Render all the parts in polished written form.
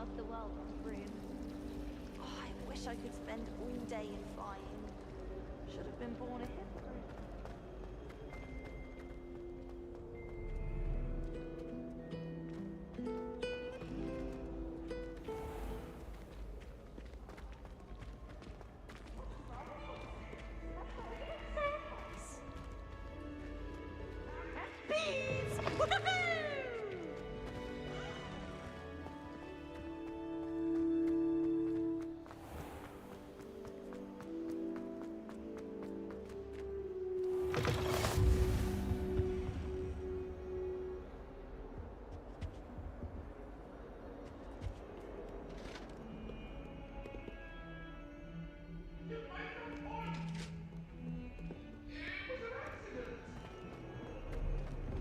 of the world on broom. Oh, I wish I could spend all day in flying. Should have been born a hypocrite. Bees! Woohoo!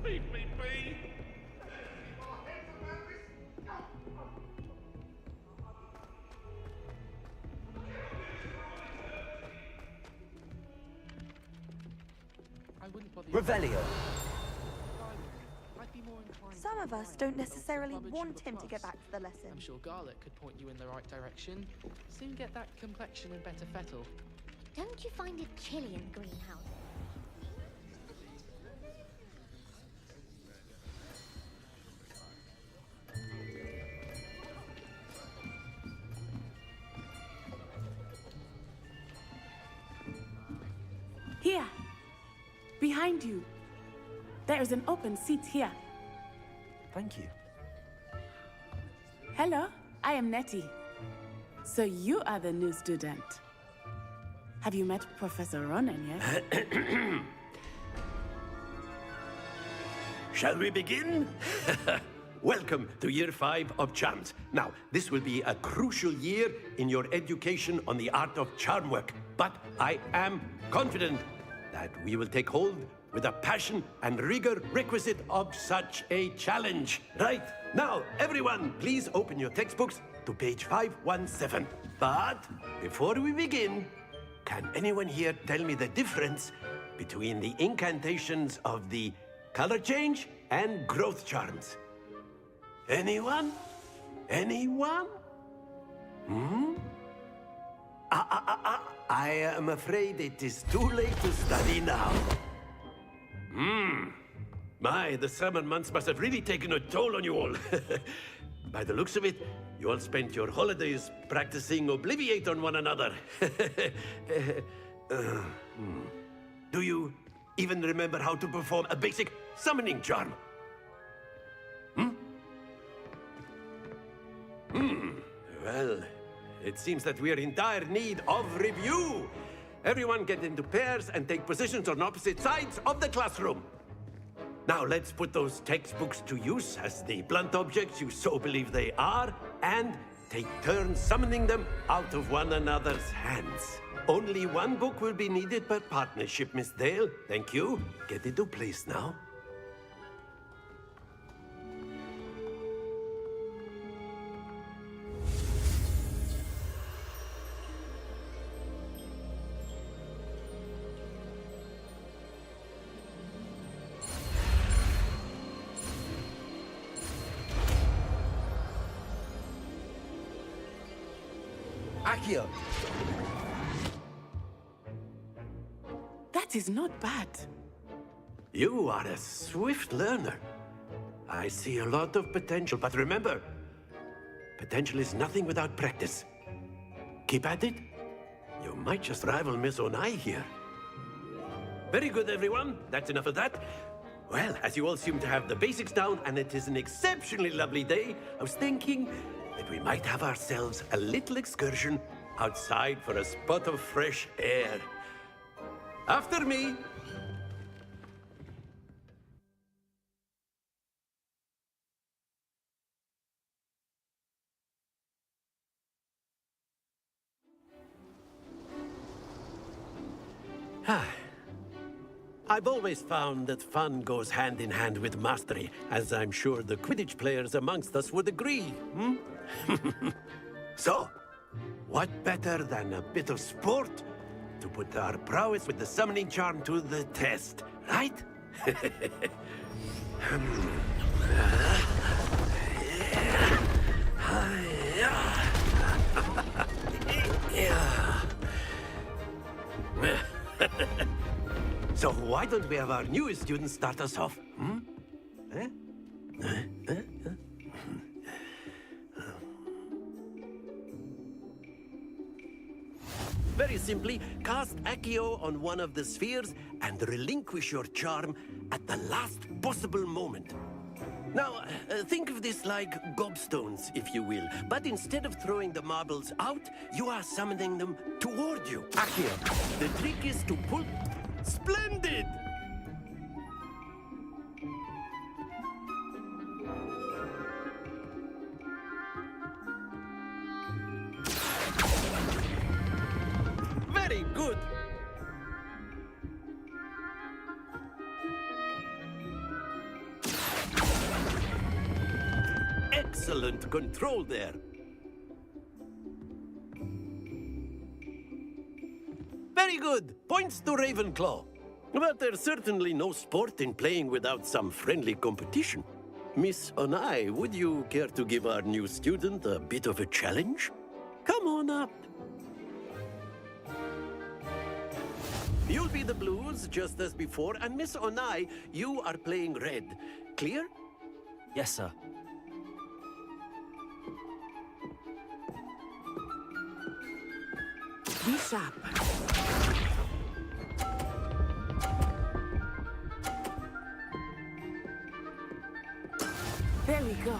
Beep, beep, beep. Revelio. Some of us don't necessarily want him to get back to the lesson. I'm sure Garlic could point you in the right direction. Soon get that complexion and better fettle. Don't you find it chilly in the greenhouse? Here, behind you. There is an open seat here. Thank you. Hello, I am Nettie. So you are the new student. Have you met Professor Ronan yet? Shall we begin? Welcome to Year 5 of Charms. Now, this will be a crucial year in your education on the art of charm work. But I am confident that we will take hold with the passion and rigor requisite of such a challenge. Right, now, everyone, please open your textbooks to page 517. But before we begin, can anyone here tell me the difference between the incantations of the color change and growth charms? Anyone? Anyone? I am afraid it is too late to study now. My, the summer months must have really taken a toll on you all. By the looks of it, you all spent your holidays practicing Obliviate on one another. Do you even remember how to perform a basic summoning charm? Well, it seems that we are in dire need of review. Everyone get into pairs and take positions on opposite sides of the classroom. Now let's put those textbooks to use as the blunt objects you so believe they are, and take turns summoning them out of one another's hands. Only one book will be needed per partnership, Miss Dale. Thank you. Get into place now. Accio. That is not bad. You are a swift learner. I see a lot of potential, but remember, potential is nothing without practice. Keep at it. You might just rival Miss Onai here. Very good, everyone. That's enough of that. Well, as you all seem to have the basics down, and it is an exceptionally lovely day, I was thinking that we might have ourselves a little excursion outside for a spot of fresh air. After me. I've always found that fun goes hand in hand with mastery, as I'm sure the Quidditch players amongst us would agree, So, what better than a bit of sport to put our prowess with the summoning charm to the test, right? So why don't we have our newest student start us off? Hmm? Eh? Very simply, cast Accio on one of the spheres and relinquish your charm at the last possible moment. Now, think of this like gobstones, if you will. But instead of throwing the marbles out, you are summoning them toward you. Accio. The trick is to pull... Splendid! Very good! Excellent control there. Very good. Points to Ravenclaw. But there's certainly no sport in playing without some friendly competition. Miss Onai, would you care to give our new student a bit of a challenge? Come on up. You'll be the blues, just as before, and Miss Onai, you are playing red. Clear? Yes, sir. Be sharp. There we go.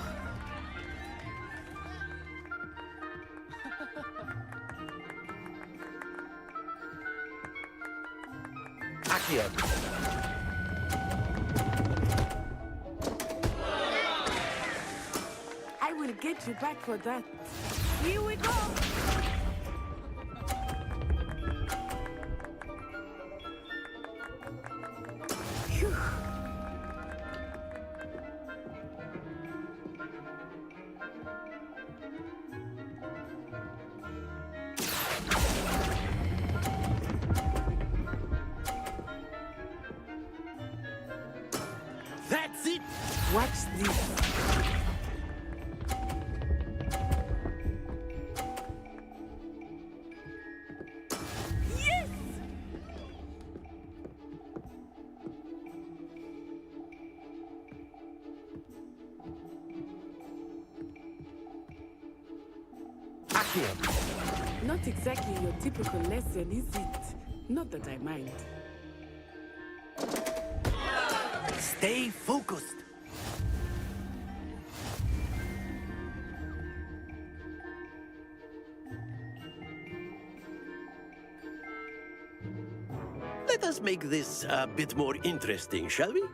Accio. I will get you back for that. Here we go. Phew. That's it! Watch this. Yes! Accio. Not exactly your typical lesson, is it? Not that I mind. Stay focused. Let us make this a bit more interesting, shall we?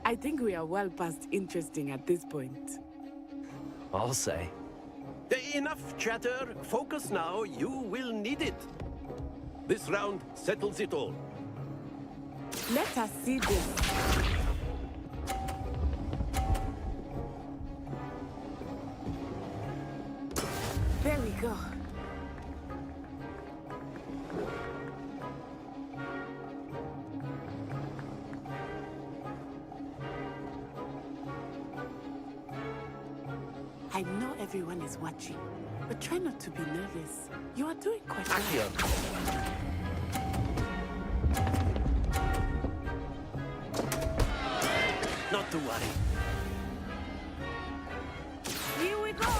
I think we are well past interesting at this point. I'll say. Enough chatter. Focus now. You will need it. This round settles it all. Let us see this. There we go. I know everyone is watching, but try not to be nervous. You are doing quite well. Accio. Not to worry. Here we go.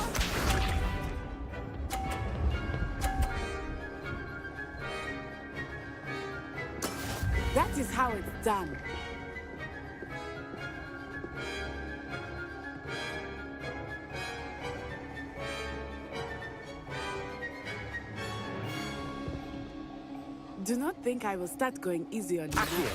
That is how it's done. Do not think I will start going easy on you. Accio.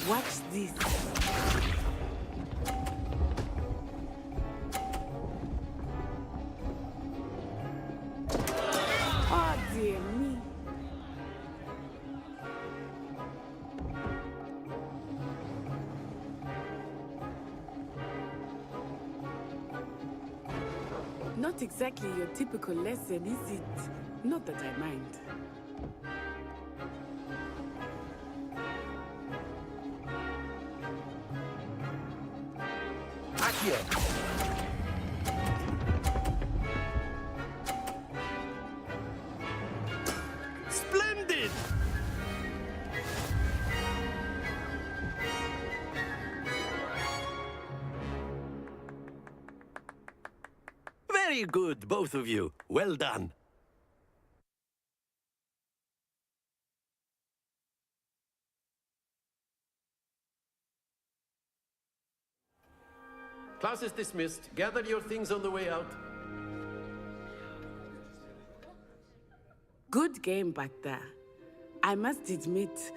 Watch this. Oh dear me. not exactly your typical lesson, is it? Not that I mind. Accio! Splendid! Very good, both of you. Well done. Class is dismissed. Gather your things on the way out. Good game back there. I must admit,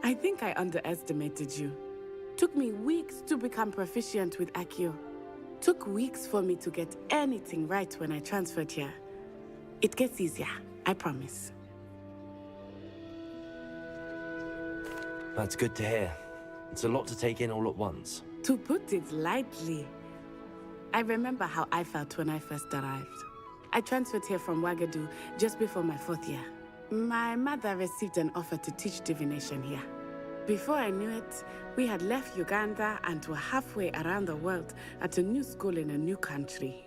I think I underestimated you. Took me weeks to become proficient with Accio. Took weeks for me to get anything right when I transferred here. It gets easier, I promise. That's good to hear. It's a lot to take in all at once. To put it lightly, I remember how I felt when I first arrived. I transferred here from Wagadu just before my 4th year. My mother received an offer to teach divination here. Before I knew it, we had left Uganda and were halfway around the world at a new school in a new country.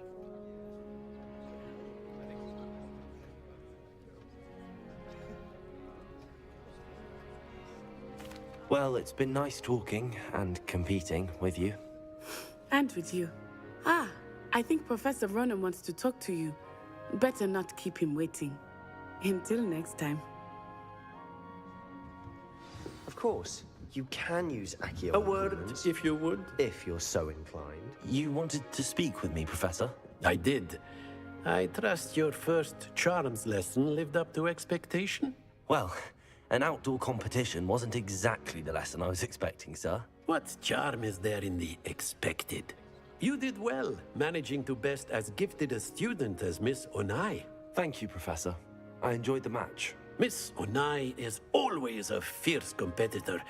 Well, it's been nice talking and competing with you. And with you. Ah, I think Professor Ronan wants to talk to you. Better not keep him waiting. Until next time. Of course, you can use Accio. A word, movements, if you would. if you're so inclined. You wanted to speak with me, Professor? I did. I trust your first charms lesson lived up to expectation? Well, an outdoor competition wasn't exactly the lesson I was expecting, sir. What charm is there in the expected? You did well, managing to best as gifted a student as Miss Onai. Thank you, Professor. I enjoyed the match. Miss Onai is always a fierce competitor,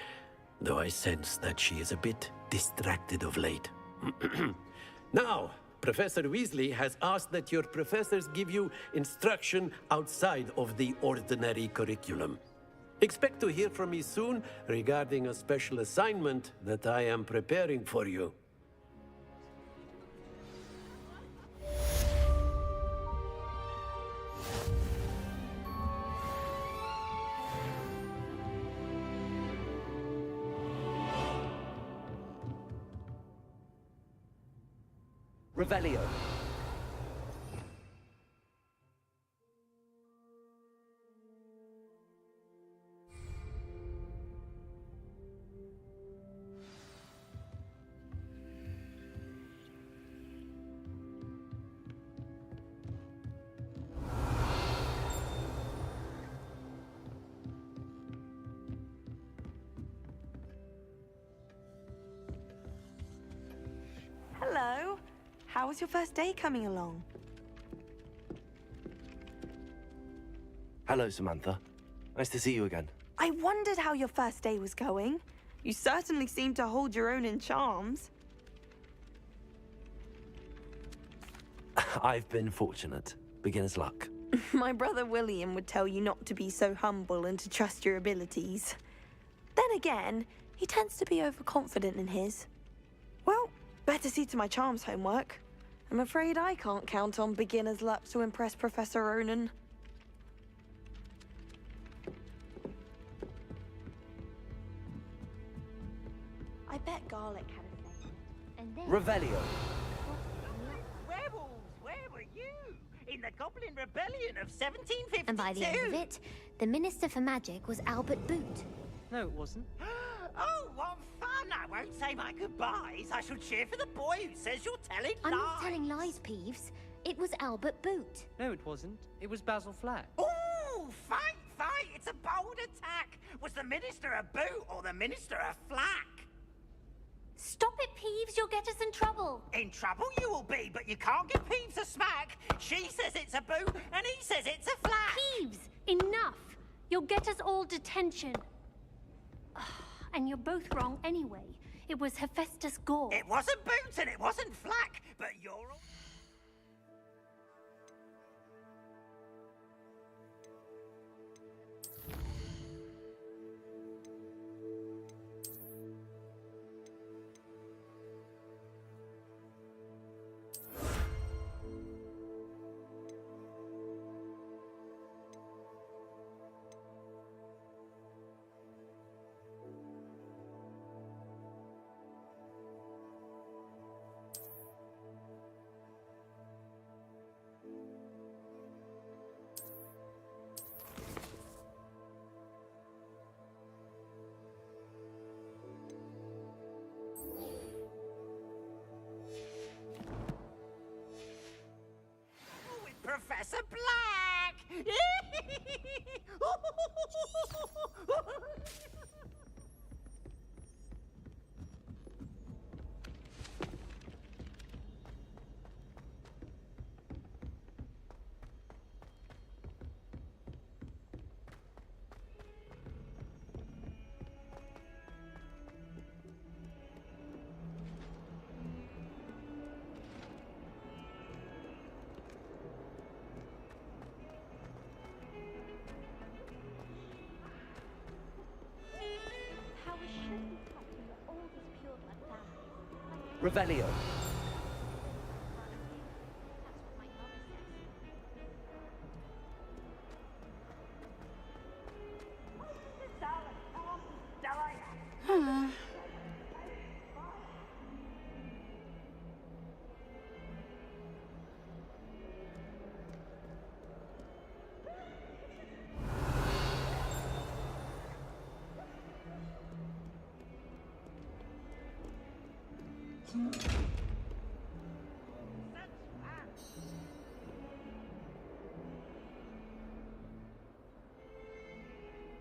though I sense that she is a bit distracted of late. Now, Professor Weasley has asked that your professors give you instruction outside of the ordinary curriculum. Expect to hear from me soon regarding a special assignment that I am preparing for you. Revelio. Hello. How was your first day coming along? Hello, Samantha. Nice to see you again. I wondered how your first day was going. You certainly seem to hold your own in charms. I've been fortunate. Beginner's luck. My brother William would tell you not to be so humble and to trust your abilities. Then again, he tends to be overconfident in his. Well, better see to my charms homework. I'm afraid I can't count on beginner's luck to impress Professor Ronan. I bet Garlic had a say. And then... Revelio. Werewolves, where were you? In the Goblin Rebellion of 1752? And by the end of it, the Minister for Magic was Albert Boot. No, it wasn't. Oh, what fun! I won't say my goodbyes. I shall cheer for the boy who says you're telling I'm lies. not telling lies, Peeves. It was Albert Boot. No, it wasn't. It was Basil Flack. Ooh, fight, fight! It's a bold attack. Was the Minister a boot or the Minister a flack? Stop it, Peeves. You'll get us in trouble. In trouble you will be, but you can't give Peeves a smack. She says it's a boot, and he says it's a flack. Peeves, enough! You'll get us all detention. And you're both wrong anyway. It was Hephaestus Gore. It wasn't boot and it wasn't flack, but you're all... Revelio.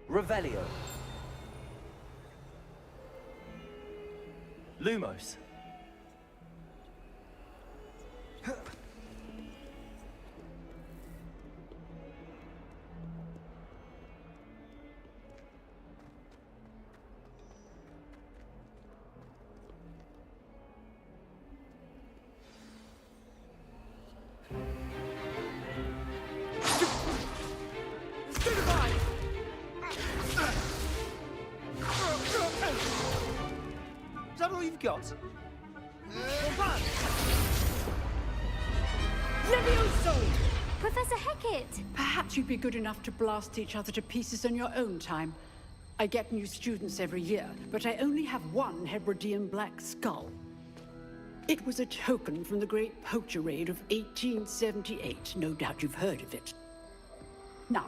Revelio. Lumos. Is that all you've got? Levioso! Professor Hecat! Perhaps you'd be good enough to blast each other to pieces in your own time. I get new students every year, but I only have one Hebridean black skull. It was a token from the Great Poacher Raid of 1878. No doubt you've heard of it. Now,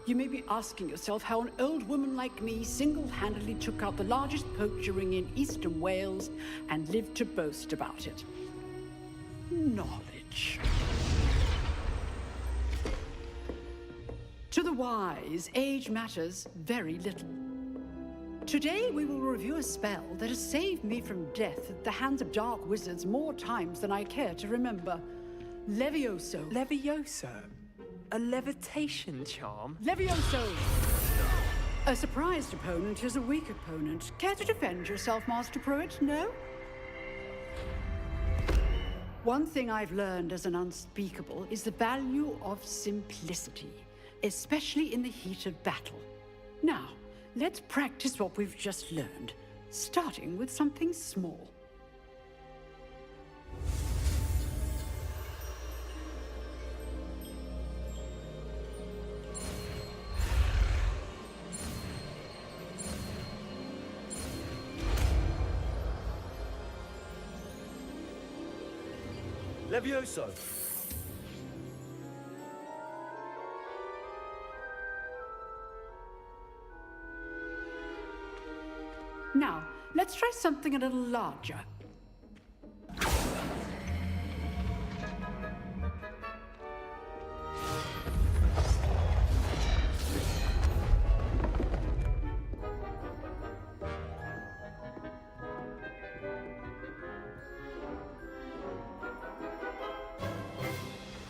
you may be asking yourself how an old woman like me single-handedly took out the largest poacher ring in eastern Wales and lived to boast about it. Knowledge. To the wise, age matters very little. Today we will review a spell that has saved me from death at the hands of dark wizards more times than I care to remember. Levioso. Levioso? A levitation charm? Levioso! A surprised opponent is a weak opponent. Care to defend yourself, Master Pruitt? No? One thing I've learned as an unspeakable is the value of simplicity, especially in the heat of battle. Now, let's practice what we've just learned, starting with something small. Levioso. Now, let's try something a little larger.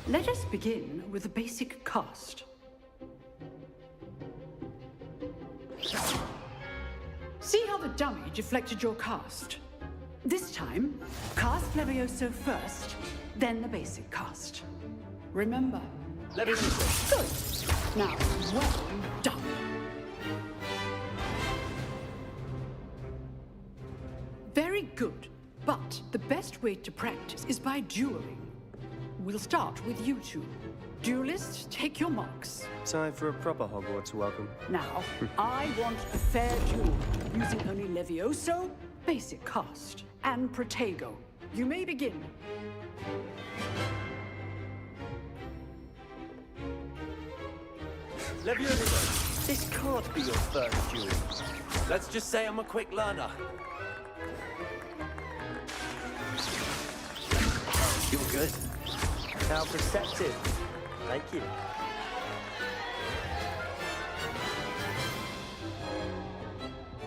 Let us begin with a basic cast. See how the dummy deflected your cast? This time, cast Levioso first, then the basic cast. Remember. Levioso. Good. Now, well done. Very good. But the best way to practice is by dueling. We'll start with you two. Duelists, take your marks. Time for a proper Hogwarts welcome. Now, I want a fair duel, using only Levioso, basic cast, and Protego. You may begin. Levioso. This can't be your first duel. Let's just say I'm a quick learner. You were good. How perceptive. Thank you.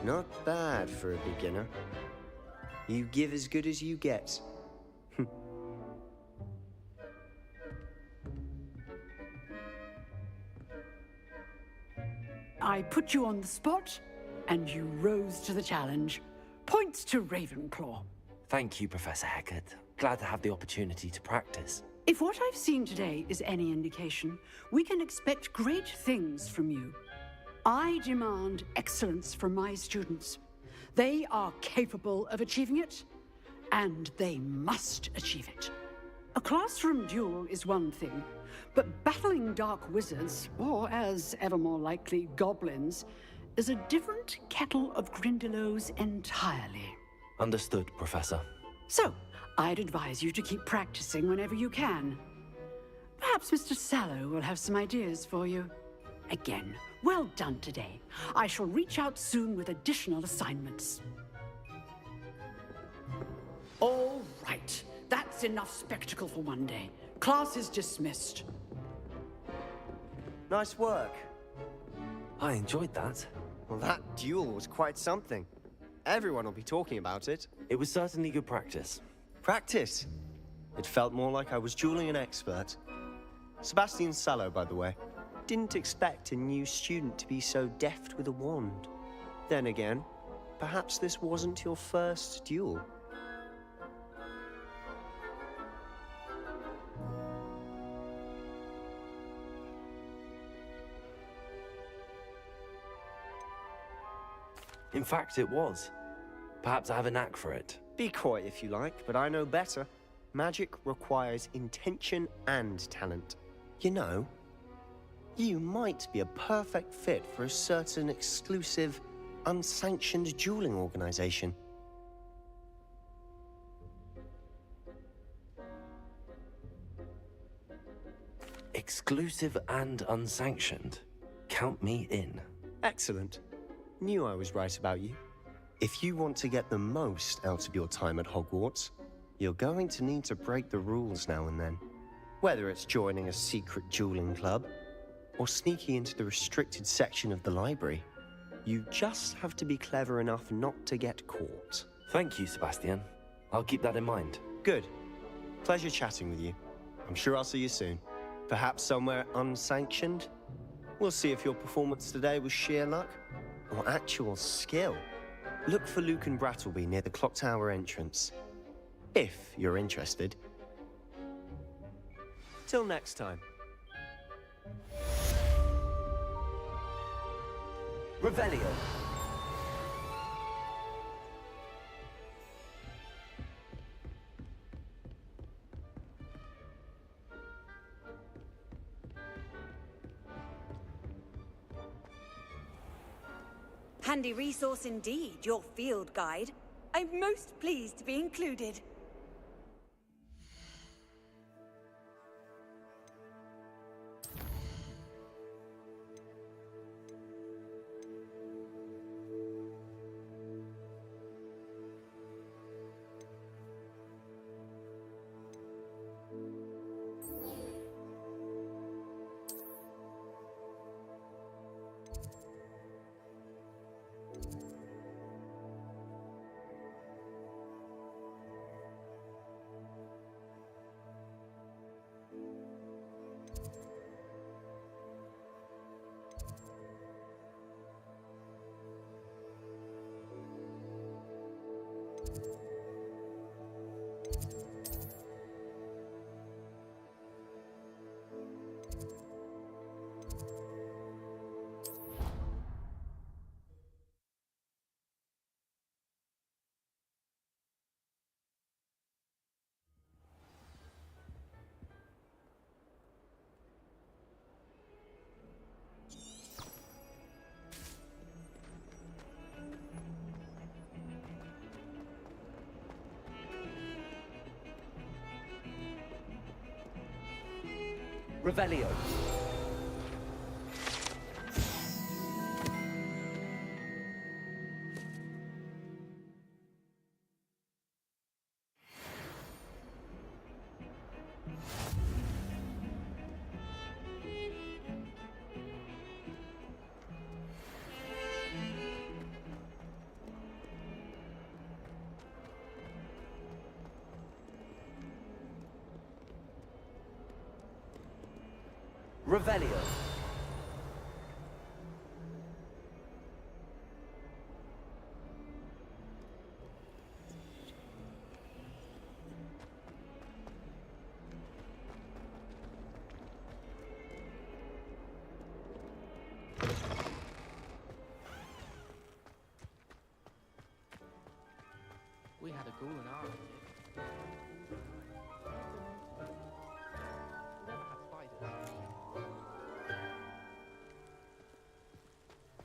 Not bad for a beginner. You give as good as you get. I put you on the spot, and you rose to the challenge. Points to Ravenclaw. Thank you, Professor Hecat. Glad to have the opportunity to practice. If what I've seen today is any indication, we can expect great things from you. I demand excellence from my students. They are capable of achieving it, and they must achieve it. A classroom duel is one thing, but battling dark wizards, or as ever more likely, goblins, is a different kettle of Grindylows entirely. Understood, Professor. So, I'd advise you to keep practicing whenever you can. Perhaps Mr. Sallow will have some ideas for you. Again, well done today. I shall reach out soon with additional assignments. All right, that's enough spectacle for one day. Class is dismissed. Nice work. I enjoyed that. Well, that duel was quite something. Everyone will be talking about it. It was certainly good practice. Practice? It felt more like I was dueling an expert. Sebastian Sallow, by the way. Didn't expect a new student to be so deft with a wand. Then again, perhaps this wasn't your first duel. In fact, it was. Perhaps I have a knack for it. Be coy if you like, but I know better. Magic requires intention and talent. You know, you might be a perfect fit for a certain exclusive, unsanctioned dueling organization. Exclusive and unsanctioned. Count me in. Excellent. Knew I was right about you. If you want to get the most out of your time at Hogwarts, you're going to need to break the rules now and then. Whether it's joining a secret dueling club, or sneaking into the restricted section of the library, you just have to be clever enough not to get caught. Thank you, Sebastian. I'll keep that in mind. Good. Pleasure chatting with you. I'm sure I'll see you soon. Perhaps somewhere unsanctioned? We'll see if your performance today was sheer luck, or actual skill. Look for Luke and Brattleby near the clock tower entrance. If you're interested. Till next time. Revelio. Handy resource indeed, your field guide. I'm most pleased to be included. Revelio. Revelio. We had a ghoul in our year.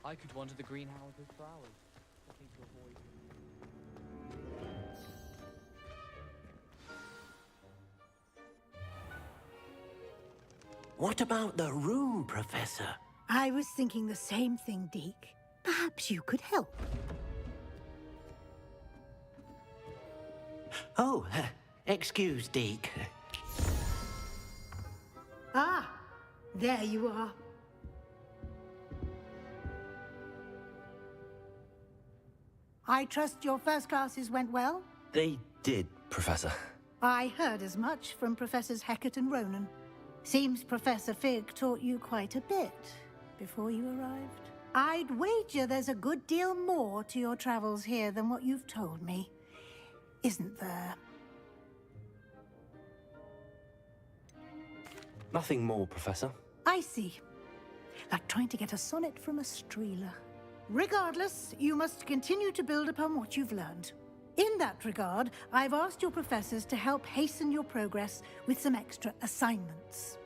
I could wander the greenhouses for hours, looking to avoid. What about the room, Professor? I was thinking the same thing, Deke. Perhaps you could help. Oh, excuse, Deke. Ah, there you are. I trust your first classes went well? They did, Professor. I heard as much from Professors Hecat and Ronan. Seems Professor Fig taught you quite a bit before you arrived. I'd wager there's a good deal more to your travels here than what you've told me. Isn't there? Nothing more, Professor. I see. Like trying to get a sonnet from a streeler. Regardless, you must continue to build upon what you've learned. In that regard, I've asked your professors to help hasten your progress with some extra assignments.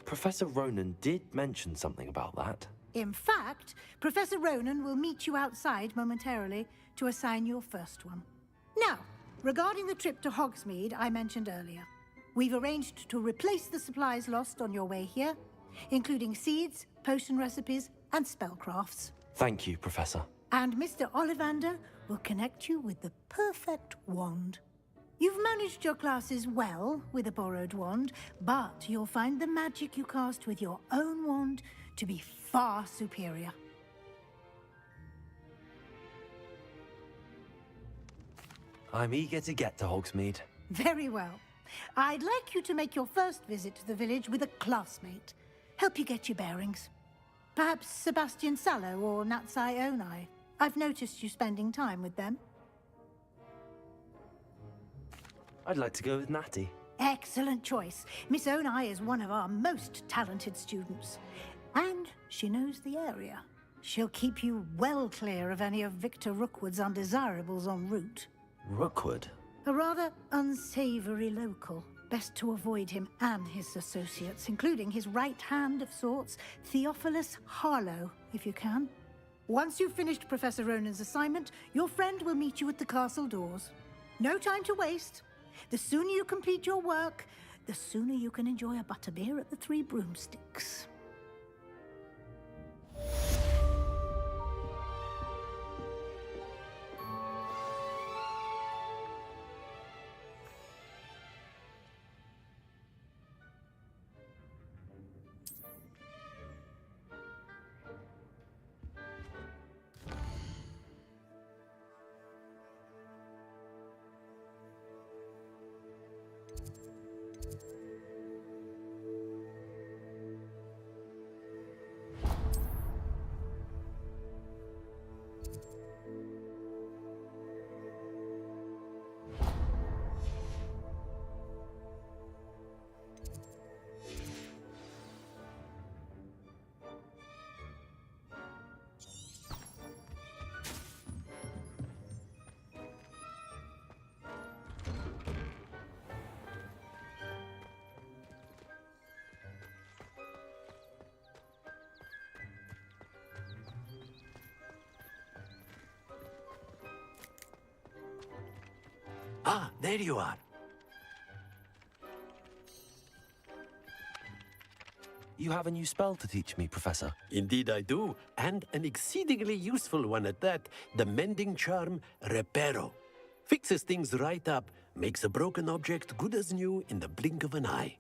Professor Ronan did mention something about that. In fact, Professor Ronan will meet you outside momentarily to assign your first one. Now, regarding the trip to Hogsmeade I mentioned earlier, we've arranged to replace the supplies lost on your way here, including seeds, potion recipes, and spellcrafts. Thank you, Professor. And Mr. Ollivander will connect you with the perfect wand. You've managed your classes well with a borrowed wand, but you'll find the magic you cast with your own wand to be far superior. I'm eager to get to Hogsmeade. Very well. I'd like you to make your first visit to the village with a classmate. Help you get your bearings. Perhaps Sebastian Sallow or Natsai Onai. I've noticed you spending time with them. I'd like to go with Natty. Excellent choice. Miss Onai is one of our most talented students. And she knows the area. She'll keep you well clear of any of Victor Rookwood's undesirables en route. Rookwood? A rather unsavory local. Best to avoid him and his associates, including his right hand of sorts, Theophilus Harlow, if you can. Once you've finished Professor Ronan's assignment, your friend will meet you at the castle doors. No time to waste. The sooner you complete your work, the sooner you can enjoy a butterbeer at the Three Broomsticks. Ah, there you are. You have a new spell to teach me, Professor. Indeed I do, and an exceedingly useful one at that. The mending charm, Reparo. Fixes things right up, makes a broken object good as new in the blink of an eye.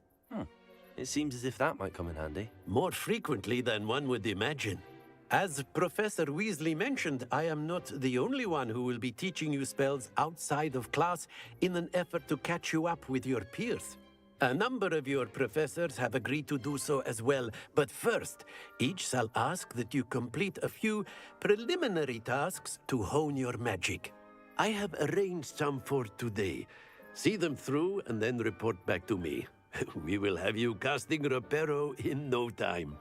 It seems as if that might come in handy. More frequently than one would imagine. As Professor Weasley mentioned, I am not the only one who will be teaching you spells outside of class in an effort to catch you up with your peers. A number of your professors have agreed to do so as well, but first, each shall ask that you complete a few preliminary tasks to hone your magic. I have arranged some for today. See them through and then report back to me. We will have you casting Reparo in no time.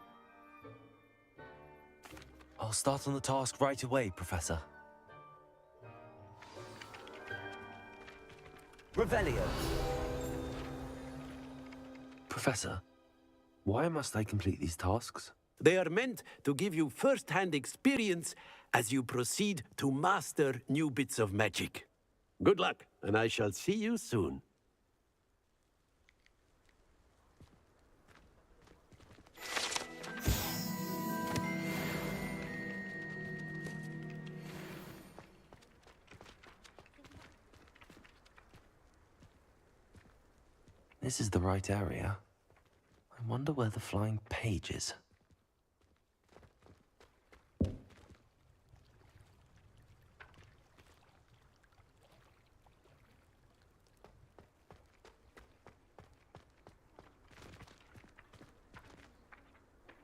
I'll start on the task right away, Professor. Revelio. Professor, why must I complete these tasks? They are meant to give you first-hand experience as you proceed to master new bits of magic. Good luck, and I shall see you soon. This is the right area. I wonder where the flying page is.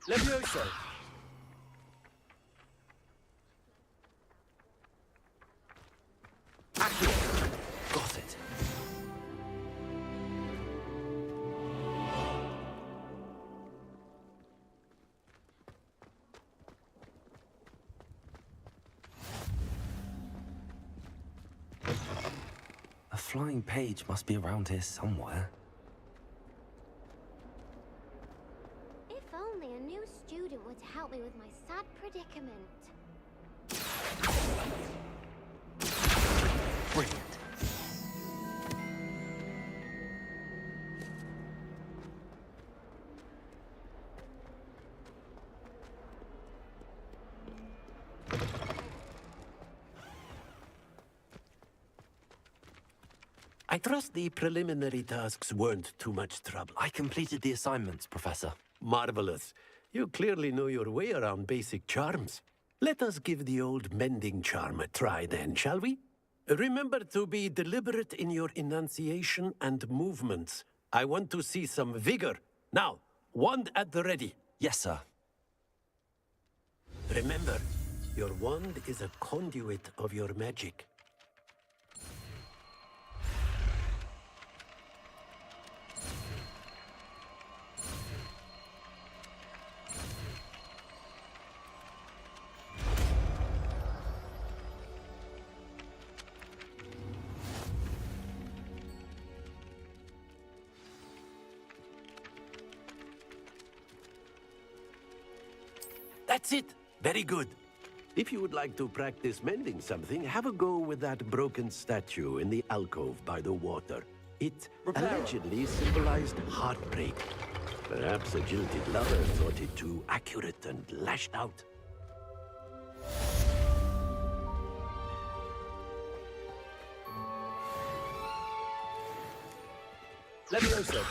Levioso! Got it. A flying page must be around here somewhere. If only a new student would help me with my sad predicament. Brilliant. I trust the preliminary tasks weren't too much trouble. I completed the assignments, Professor. Marvelous. You clearly know your way around basic charms. Let us give the old mending charm a try then, shall we? Remember to be deliberate in your enunciation and movements. I want to see some vigor. Now, wand at the ready. Yes, sir. Remember, your wand is a conduit of your magic. That's it. Very good. If you would like to practice mending something, have a go with that broken statue in the alcove by the water. It allegedly symbolized heartbreak. Perhaps a jilted lover thought it too accurate and lashed out. Levioso.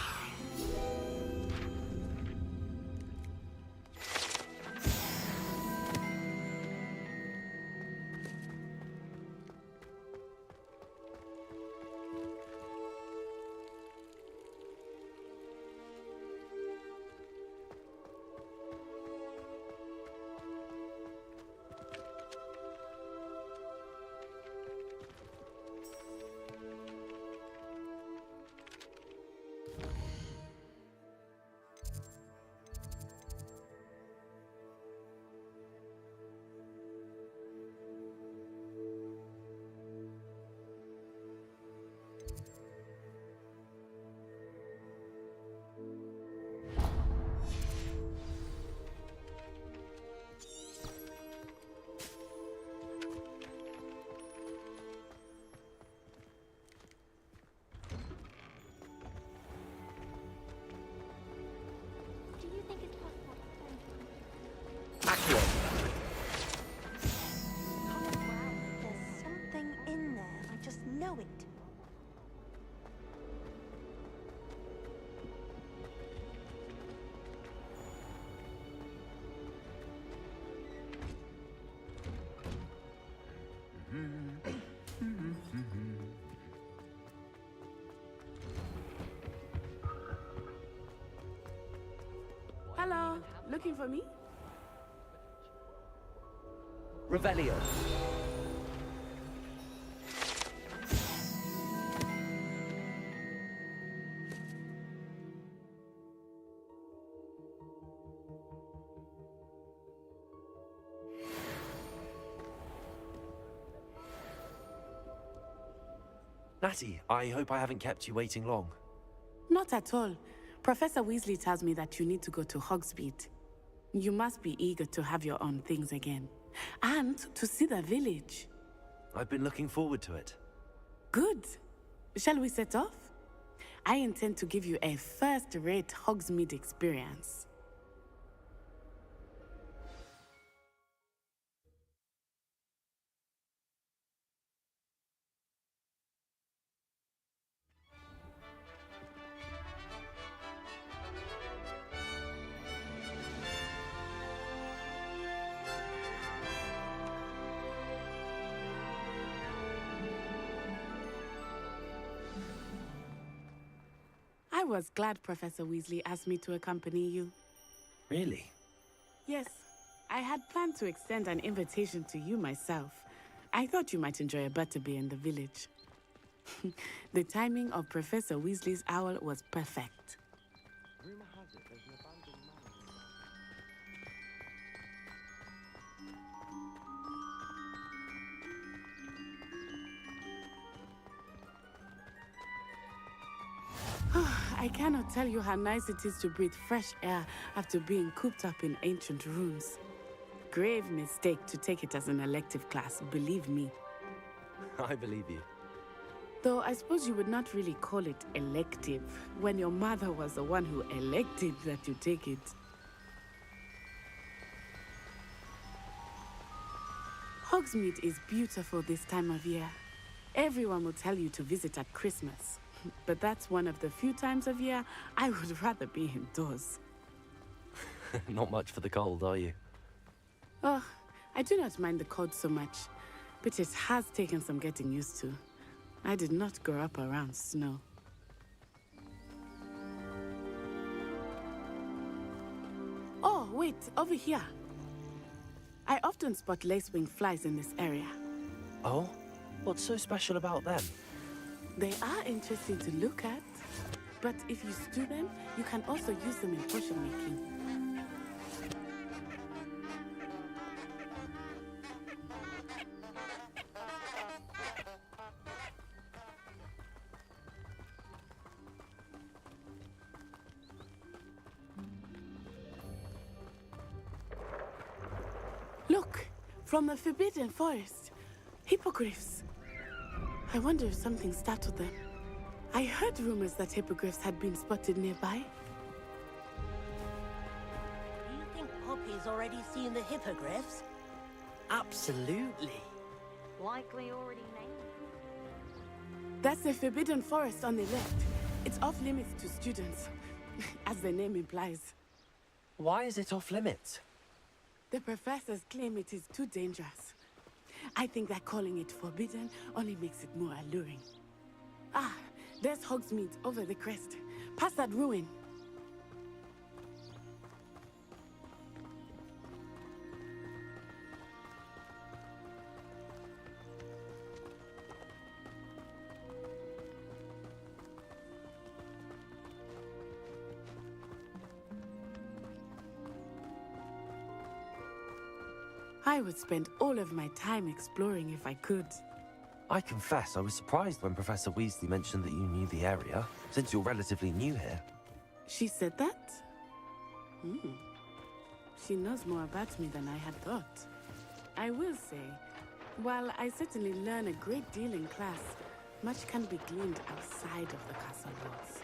Do you think it's possible to turn There's something in there. I just know it. Hello, looking for me? Revelio. Natty, I hope I haven't kept you waiting long. Not at all. Professor Weasley tells me that you need to go to Hogsmeade. You must be eager to have your own things again. And to see the village. I've been looking forward to it. Good. Shall we set off? I intend to give you a first-rate Hogsmeade experience. I was glad Professor Weasley asked me to accompany you. Really? Yes, I had planned to extend an invitation to you myself. I thought you might enjoy a butterbeer in the village. The timing of Professor Weasley's owl was perfect. Rumor has it there's an abandoned I cannot tell you how nice it is to breathe fresh air after being cooped up in ancient rooms. Grave mistake to take it as an elective class, believe me. I believe you. Though I suppose you would not really call it elective when your mother was the one who elected that you take it. Hogsmeade is beautiful this time of year. Everyone will tell you to visit at Christmas. But that's one of the few times of year I would rather be indoors. Not much for the cold, are you? Oh, I do not mind the cold so much, but it has taken some getting used to. I did not grow up around snow. Oh, wait, over here. I often spot lacewing flies in this area. Oh? What's so special about them? They are interesting to look at, but if you stew them, you can also use them in potion making. Look, from the Forbidden Forest, hippogriffs. I wonder if something startled them. I heard rumors that hippogriffs had been spotted nearby. Do you think Poppy's already seen the hippogriffs? Absolutely. Likely already named. That's the Forbidden Forest on the left. It's off limits to students, as the name implies. Why is it off limits? The professors claim it is too dangerous. I think that calling it forbidden only makes it more alluring. Ah, there's Hogsmeade over the crest. Past that ruin. I would spend all of my time exploring if I could. I confess, I was surprised when Professor Weasley mentioned that you knew the area, since you're relatively new here. She said that? She knows more about me than I had thought. I will say, while I certainly learn a great deal in class, much can be gleaned outside of the castle walls.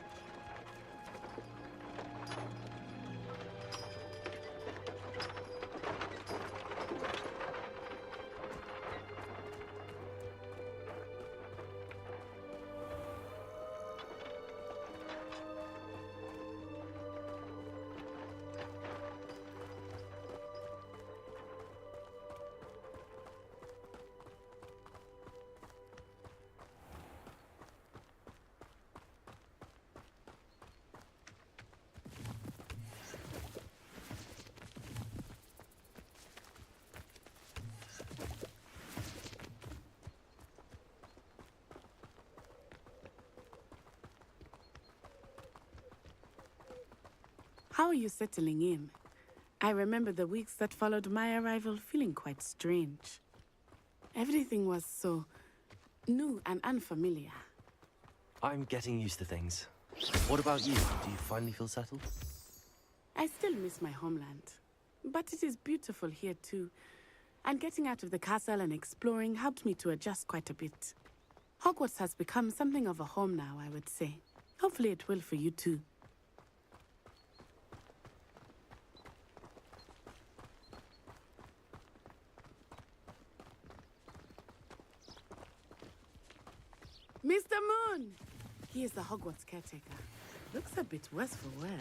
How are you settling in? I remember the weeks that followed my arrival feeling quite strange. Everything was so new and unfamiliar. I'm getting used to things. What about you? Do you finally feel settled? I still miss my homeland. But it is beautiful here too. And getting out of the castle and exploring helped me to adjust quite a bit. Hogwarts has become something of a home now, I would say. Hopefully it will for you too. Mr. Moon! He is the Hogwarts caretaker. Looks a bit worse for wear.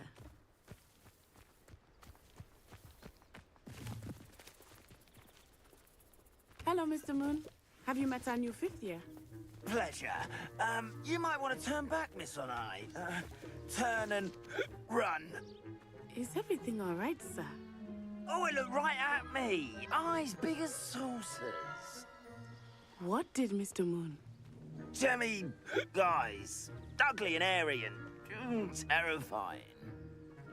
Hello, Mr. Moon. Have you met our new fifth year? Pleasure. You might want to turn back, Miss Onai. Turn and run. Is everything all right, sir? Oh, it looked right at me. Eyes big as saucers. What did Mr. Moon? Jemmy guys. Ugly and airy and terrifying.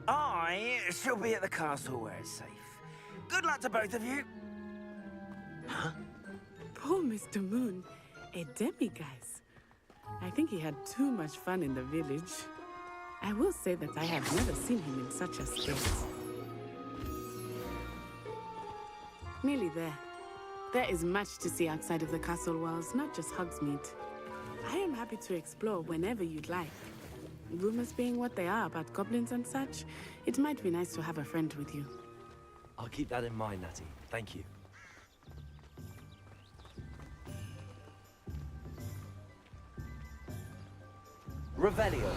I shall be at the castle where it's safe. Good luck to both of you. Huh? Poor Mr. Moon. A demiguise. I think he had too much fun in the village. I will say that I have never seen him in such a state. Nearly there. There is much to see outside of the castle walls, not just Hogsmeade. I am happy to explore whenever you'd like. Rumors being what they are about goblins and such, it might be nice to have a friend with you. I'll keep that in mind, Natty. Thank you. Revelio.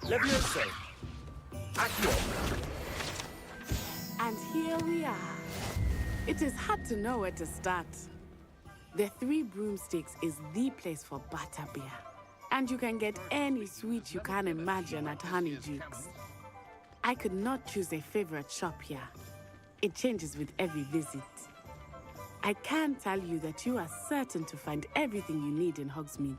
Levioso. Accio. And here we are. It is hard to know where to start. The Three Broomsticks is the place for butterbeer. And you can get any sweet you can imagine at Honeydukes. I could not choose a favorite shop here. It changes with every visit. I can tell you that you are certain to find everything you need in Hogsmeade.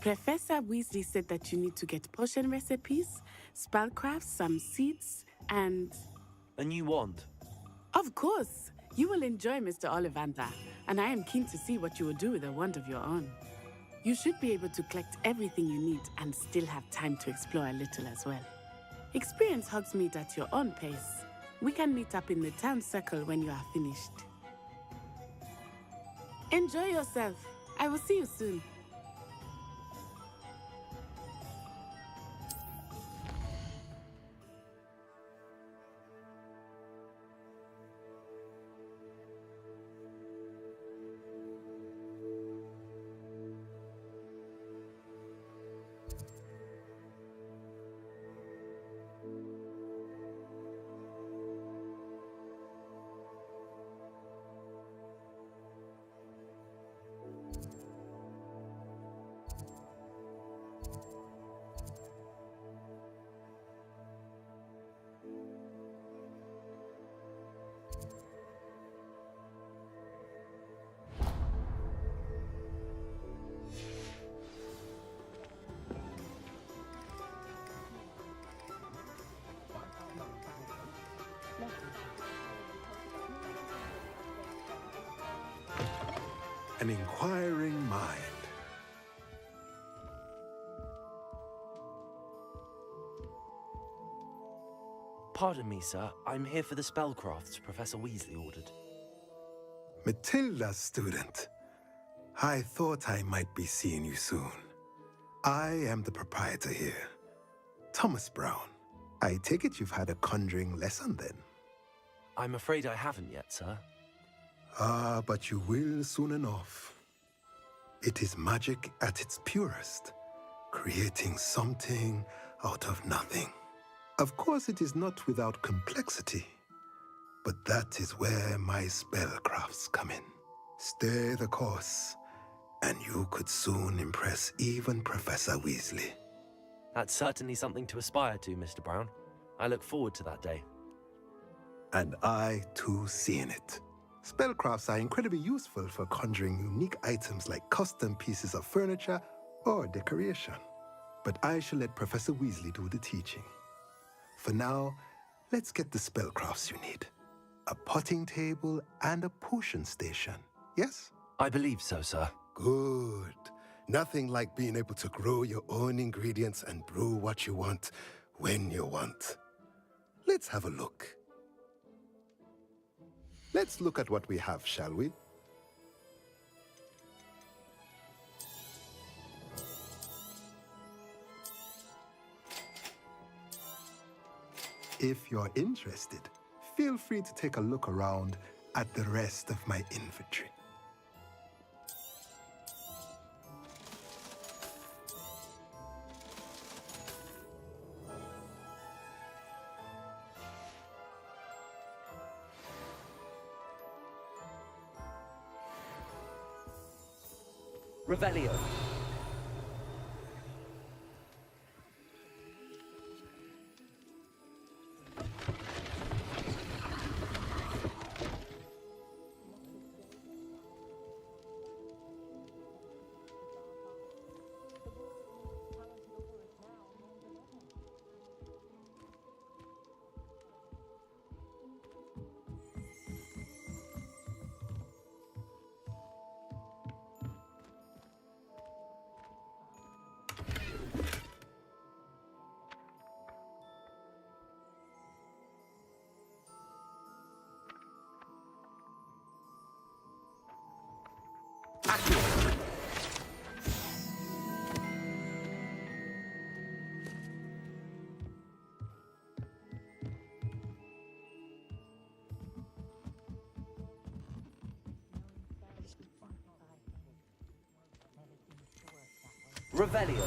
Professor Weasley said that you need to get potion recipes, spellcrafts, some seeds, and... A new wand? Of course! You will enjoy Mr. Ollivander, and I am keen to see what you will do with a wand of your own. You should be able to collect everything you need and still have time to explore a little as well. Experience Hogsmeade at your own pace. We can meet up in the town circle when you are finished. Enjoy yourself. I will see you soon. An inquiring mind. Pardon me, sir. I'm here for the spellcrafts Professor Weasley ordered. Matilda's student. I thought I might be seeing you soon. I am the proprietor here, Thomas Brown. I take it you've had a conjuring lesson then? I'm afraid I haven't yet, sir. Ah, but you will soon enough. It is magic at its purest, creating something out of nothing. Of course, it is not without complexity, but that is where my spellcrafts come in. Stay the course, and you could soon impress even Professor Weasley. That's certainly something to aspire to, Mr. Brown. I look forward to that day. And I, too, see in it. Spellcrafts are incredibly useful for conjuring unique items like custom pieces of furniture or decoration. But I shall let Professor Weasley do the teaching. For now, let's get the spellcrafts you need. A potting table and a potion station, yes? I believe so, sir. Good. Nothing like being able to grow your own ingredients and brew what you want when you want. Let's have a look. Let's look at what we have, shall we? If you're interested, feel free to take a look around at the rest of my inventory. Revelio. Revelio.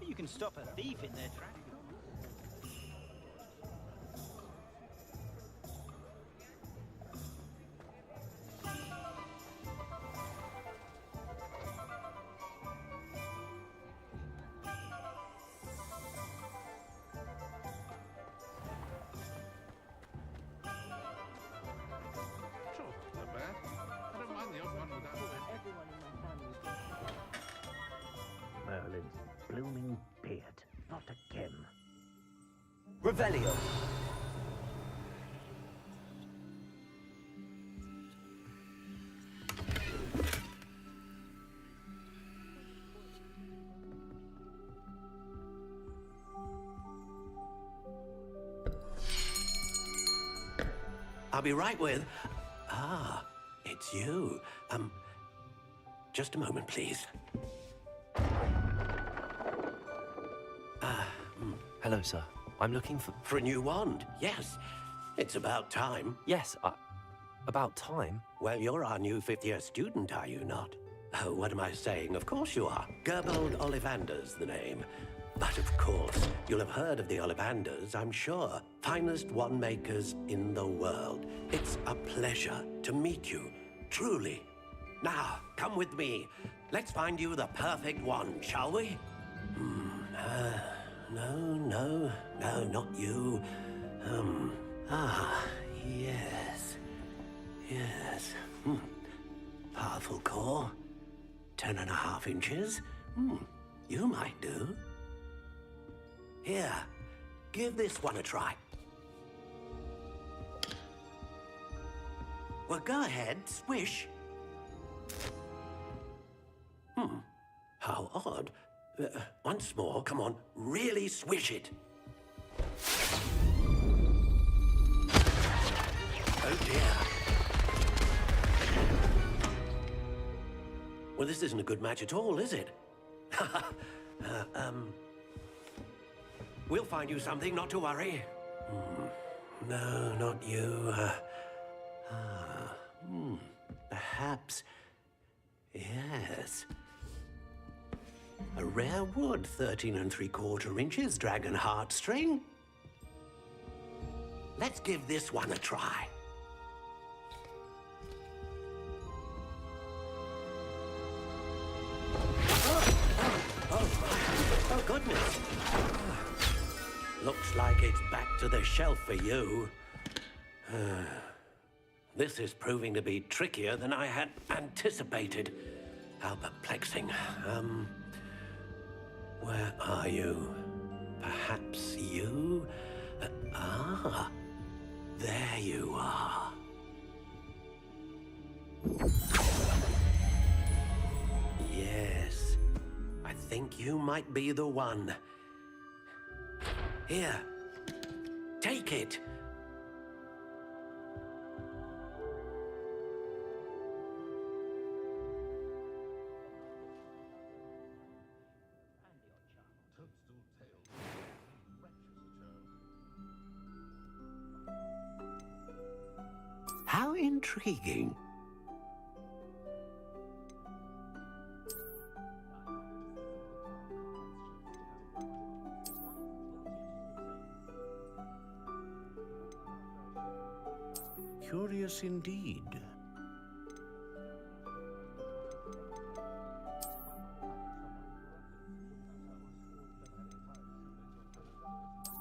You can stop a thief in their tracks. Sure, not bad. I don't mind the odd one without it. Merlin's blooming beard. Not again. Revelio. I'll be right with... Ah, it's you. Just a moment, please. Hello, sir. I'm looking for... For a new wand, yes. It's about time. Yes, about time? Well, you're our new fifth-year student, are you not? Oh, what am I saying? Of course you are. Gerbold Ollivander's the name. But of course, you'll have heard of the Ollivanders, I'm sure. Finest wand makers in the world. It's a pleasure to meet you, truly. Now, come with me. Let's find you the perfect wand, shall we? No, not you. Yes. Powerful core. 10.5 inches. You might do. Here, Give this one a try. Well, go ahead, swish. How odd. Once more, come on, really swish it. Oh dear. Well, this isn't a good match at all, is it? We'll find you something, not to worry. No, not you. Perhaps. Yes. A rare wood, 13 3/4 inches, dragon heartstring. Let's give this one a try. Oh, goodness. Looks like it's back to the shelf for you. This is proving to be trickier than I had anticipated. How perplexing. Where are you? Perhaps you? There you are. Yes, I think you might be the one. Here, take it. How intriguing. Curious indeed.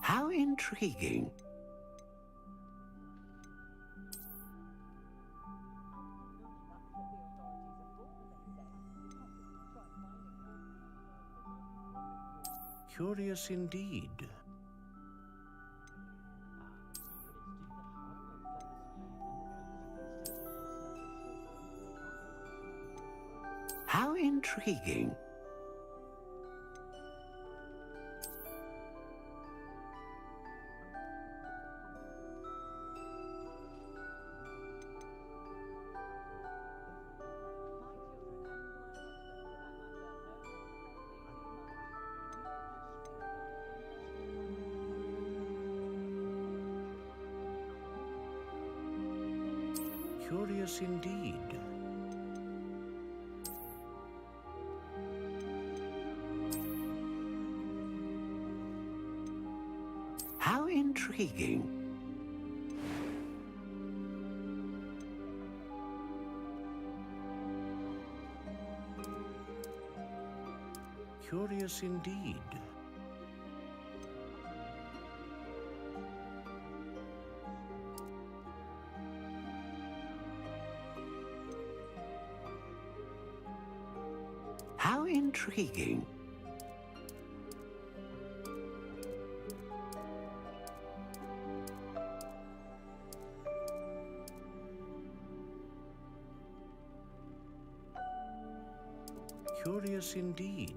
How intriguing. Curious indeed. How intriguing. Curious indeed. How intriguing. Curious indeed. How intriguing. Curious indeed.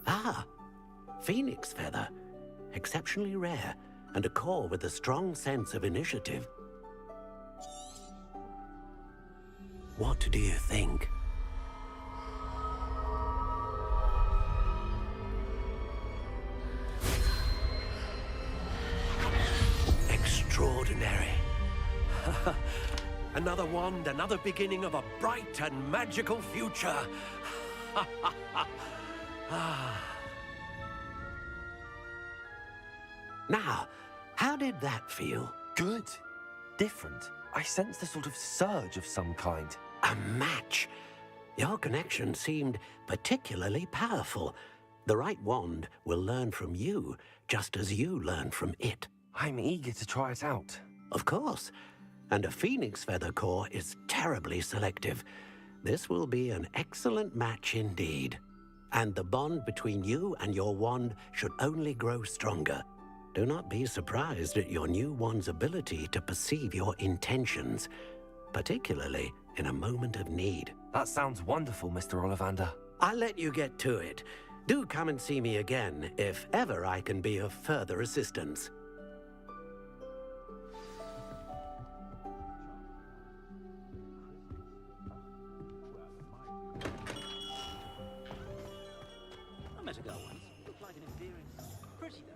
Ah, phoenix feather. Exceptionally rare, and a core with a strong sense of initiative. What do you think? Extraordinary. Another wand, another beginning of a bright and magical future. Now, How did that feel? Good. Different. I sensed a sort of surge of some kind. A match. Your connection seemed particularly powerful. The right wand will learn from you, just as you learn from it. I'm eager to try it out. Of course. And a phoenix feather core is terribly selective. This will be an excellent match indeed. And the bond between you and your wand should only grow stronger. Do not be surprised at your new wand's ability to perceive your intentions, particularly in a moment of need. That sounds wonderful, Mr. Ollivander. I'll let you get to it. Do come and see me again if ever I can be of further assistance. I met a girl once. Looked like an endearing. Pretty though.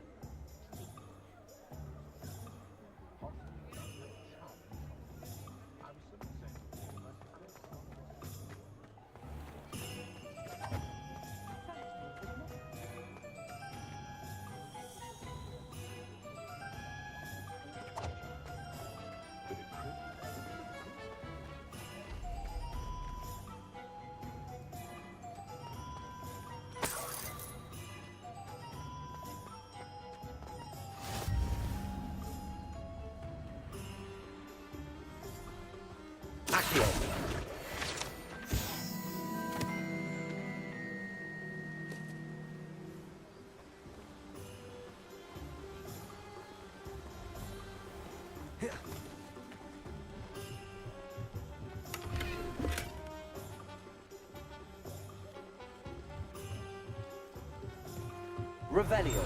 Revelio.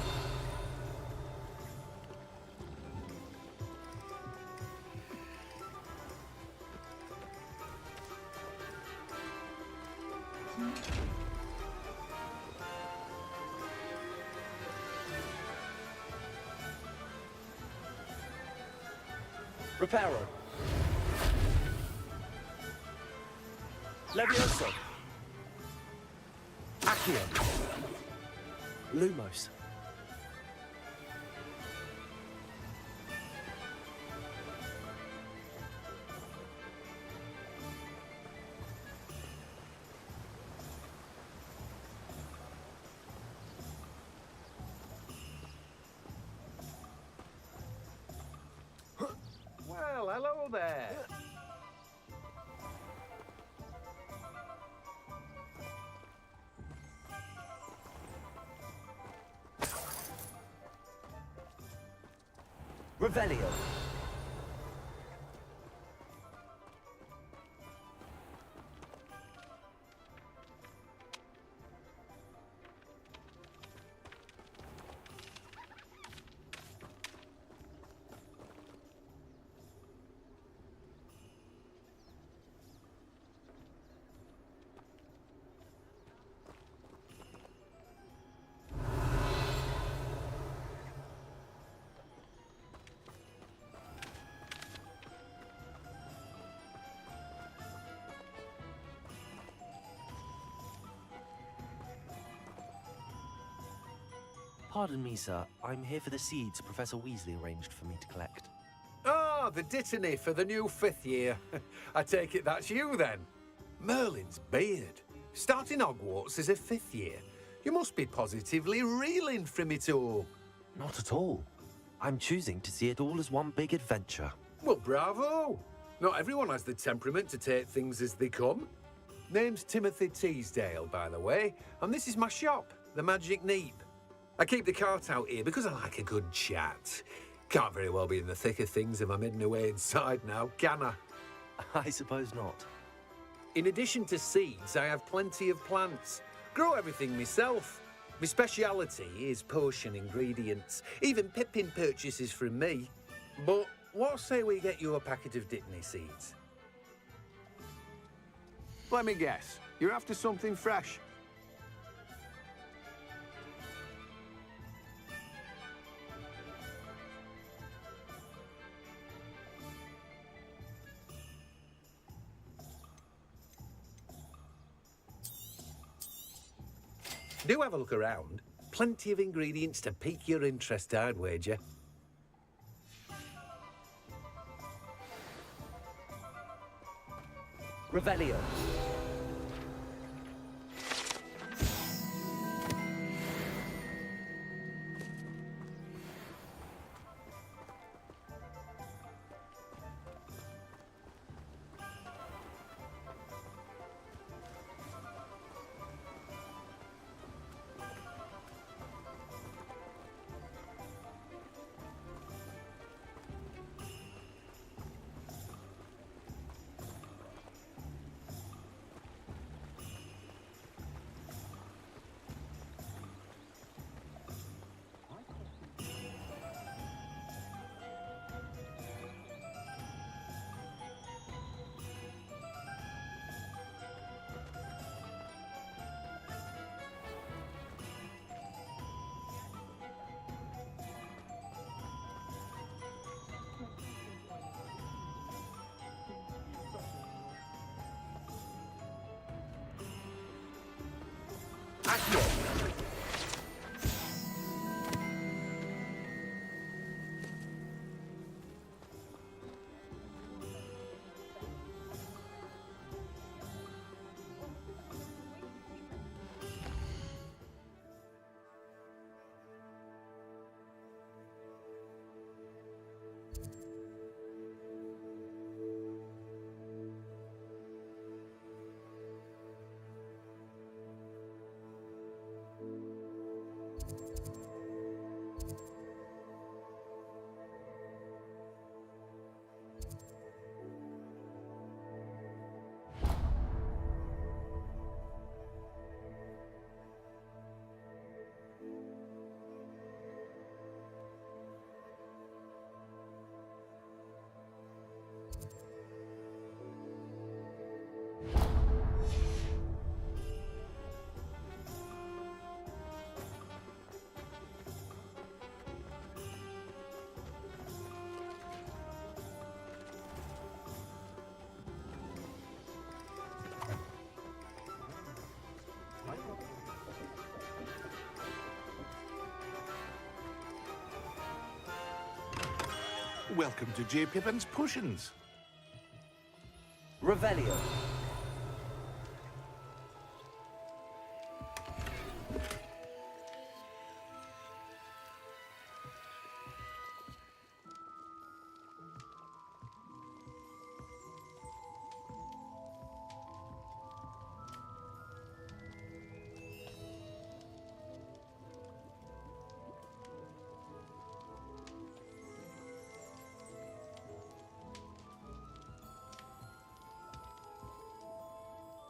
Reparo. Levioso. Accio. Lumos. Well, hello there. Revelio. Pardon me, sir. I'm here for the seeds Professor Weasley arranged for me to collect. Ah, the dittany for the new 5th year. I take it that's you, then. Merlin's beard. Starting Hogwarts as a 5th year. You must be positively reeling from it all. Not at all. I'm choosing to see it all as one big adventure. Well, bravo. Not everyone has the temperament to take things as they come. Name's Timothy Teasdale, by the way, and this is my shop, the Magic Neep. I keep the cart out here because I like a good chat. Can't very well be in the thick of things if I'm hidden away inside now, can I? I suppose not. In addition to seeds, I have plenty of plants. Grow everything myself. My speciality is potion ingredients. Even Pippin purchases from me. But what say we get you a packet of Dittany seeds? Let me guess. You're after something fresh. Do have a look around. Plenty of ingredients to pique your interest, I'd wager. Revelio. Welcome to J. Pippin's Potions. Revelio.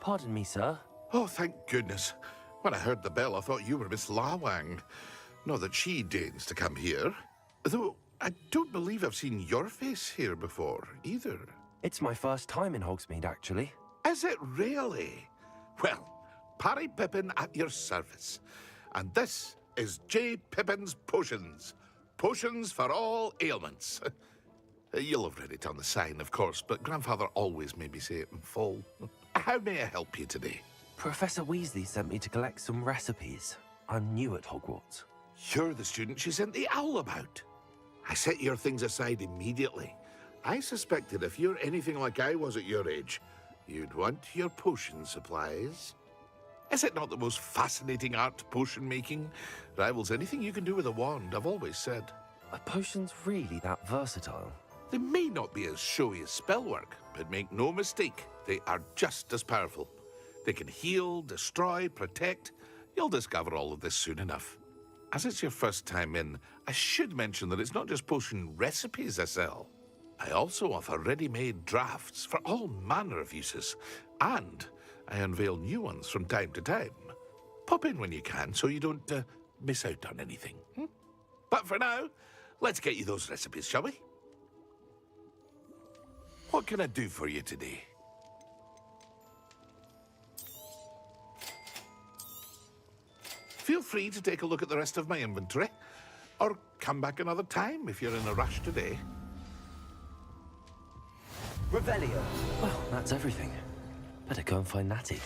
Pardon me, sir. Oh, thank goodness. When I heard the bell, I thought you were Miss Lawang. Not that she deigns to come here. Though I don't believe I've seen your face here before, either. It's my first time in Hogsmeade, actually. Is it really? Well, Parry Pippin at your service. And this is J. Pippin's Potions. Potions for all ailments. You'll have read it on the sign, of course, but Grandfather always made me say it in full. How may I help you today? Professor Weasley sent me to collect some recipes. I'm new at Hogwarts. You're the student she sent the owl about. I set your things aside immediately. I suspected if you're anything like I was at your age, you'd want your potion supplies. Is it not the most fascinating art, potion making? Rivals anything you can do with a wand, I've always said. Are potions really that versatile? They may not be as showy as spellwork, but make no mistake, they are just as powerful. They can heal, destroy, protect. You'll discover all of this soon enough. As it's your first time in, I should mention that it's not just potion recipes I sell. I also offer ready-made drafts for all manner of uses, and I unveil new ones from time to time. Pop in when you can so you don't miss out on anything. But for now, let's get you those recipes, shall we? What can I do for you today? Feel free to take a look at the rest of my inventory, or come back another time if you're in a rush today. Revelio. Well, that's everything. Better go and find Natty.